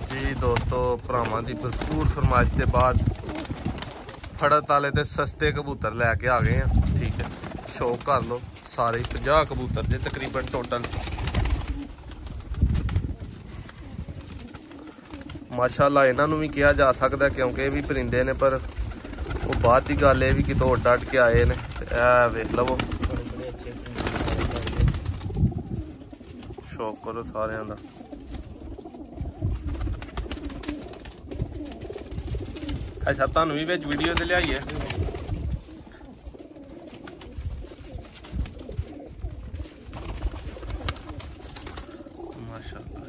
जी दोस्तों, भरावां दी भरपूर फरमाइश के बाद फड़त वाले ते सस्ते कबूतर लैके आ गए हैं। ठीक है, शौक कर लो। सारे 50 कबूतर जे तकरीबन टोटल। माशाअल्लाह इन्हों भी कहा जा सकता क्योंकि ये भी परिंदे ने, पर वो बाद की गल है भी कितों उड अड के आए ने। वेख लवो, शौक करो सारे का। अच्छा, तुहानू भी विच वीडियो ते लियाइए। माशाअल्लाह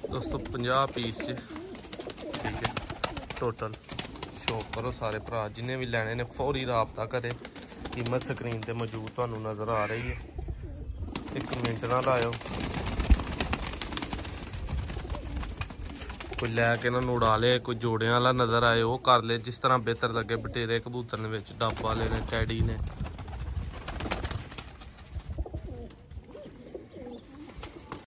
दोस्तों 50 पीस च। ठीक है, टोटल। शौक करो सारे भरा, जिन्हें भी लैने ने फौरी राबता करे। कीमत स्क्रीन पे मौजूद तुहानू नज़र आ रही है। एक मिनट ना लाओ, कोई लैके ना उड़ा ले, कोई जोड़े वाला नज़र आए वो कर ले, जिस तरह बेहतर लगे। बटेरे कबूतर ने, डब वाले ने, टैडी ने।